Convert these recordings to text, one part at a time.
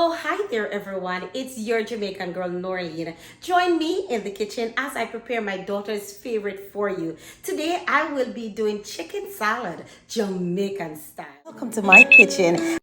Oh, hi there, everyone. It's your Jamaican girl, Noreen. Join me in the kitchen as I prepare my daughter's favorite for you. Today, I will be doing chicken salad, Jamaican style. Welcome to my kitchen.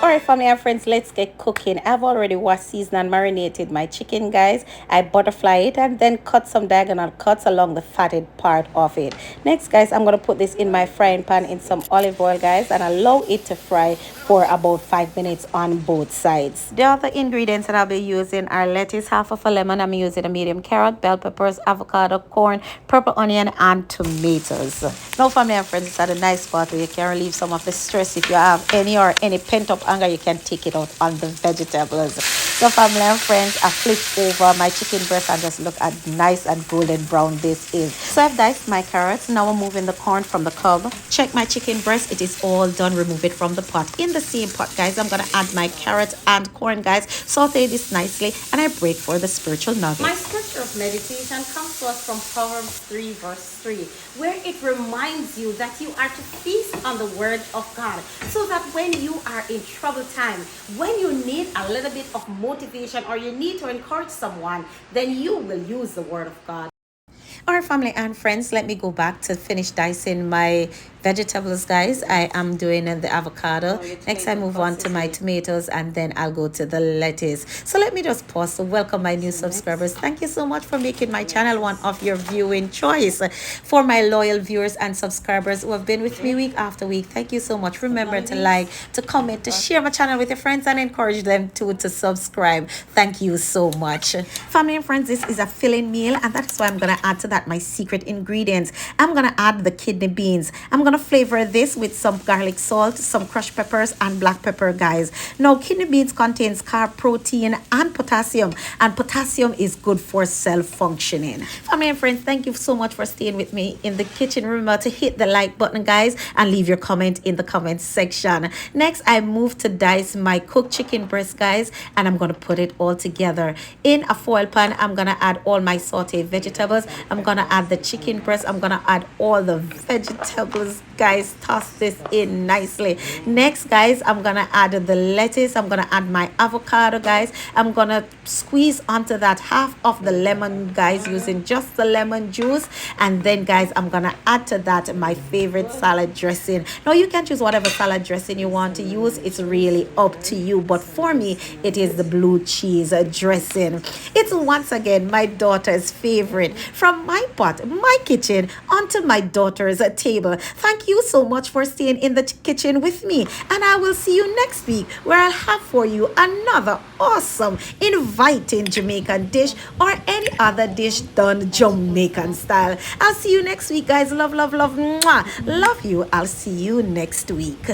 Alright, family and friends, let's get cooking. I've already washed, seasoned, and marinated my chicken, guys. I butterfly it and then cut some diagonal cuts along the fatted part of it. Next, guys, I'm going to put this in my frying pan in some olive oil, guys, and allow it to fry for about 5 minutes on both sides. The other ingredients that I'll be using are lettuce, half of a lemon. I'm using a medium carrot, bell peppers, avocado, corn, purple onion, and tomatoes. Now, family and friends, it's at a nice spot where you can relieve some of the stress. If you have any pent-up anger, you can take it out on the vegetables. So, family and friends, I flip over my chicken breast and just look at nice and golden brown this is. So I've diced my carrots. Now I'm moving the corn from the cob. Check my chicken breast. It is all done. Remove it from the pot. In the same pot, guys, I'm going to add my carrots and corn, guys. Saute this nicely and I break for the spiritual nugget. My scripture of meditation comes to us from Proverbs 3 verse 3, where it reminds you that you are to feast on the word of God, so that when you are in trouble time, when you need a little bit of motivation or you need to encourage someone, then you will use the word of God. All right, family and friends, let me go back to finish dicing my vegetables, guys. I am doing the avocado. Next, I move on to my tomatoes and then I'll go to the lettuce. So let me just pause to welcome my new subscribers. Thank you so much for making my channel one of your viewing choice. For my loyal viewers and subscribers who have been with me week after week, thank you so much. Remember to like, to comment, to share my channel with your friends and encourage them to subscribe. Thank you so much. Family and friends, this is a filling meal and that's why I'm going to add to that my secret ingredients. I'm going to add the kidney beans. I'm going to flavor this with some garlic salt, some crushed peppers and black pepper, guys. Now, kidney beans contains carb, protein and potassium is good for cell functioning. Family and friends, thank you so much for staying with me in the kitchen. Remember to hit the like button, guys, and leave your comment in the comment section. Next, I move to dice my cooked chicken breast, guys, and I'm going to put it all together in a foil pan. I'm going to add all my sauteed vegetables. I'm going to add the chicken breast. I'm going to add all the vegetables, guys. Toss this in nicely. Next, guys, I'm going to add the lettuce. I'm going to add my avocado, guys. I'm going to squeeze onto that half of the lemon, guys, using just the lemon juice. And then, guys, I'm going to add to that my favorite salad dressing. Now, you can choose whatever salad dressing you want to use. It's really up to you. But for me, it is the blue cheese dressing. It's once again my daughter's favorite. From my pot, my kitchen, onto my daughter's table. Thank you so much for staying in the kitchen with me. And I will see you next week where I'll have for you another awesome, inviting Jamaican dish or any other dish done Jamaican style. I'll see you next week, guys. Love, love, love. Mwah. Love you. I'll see you next week.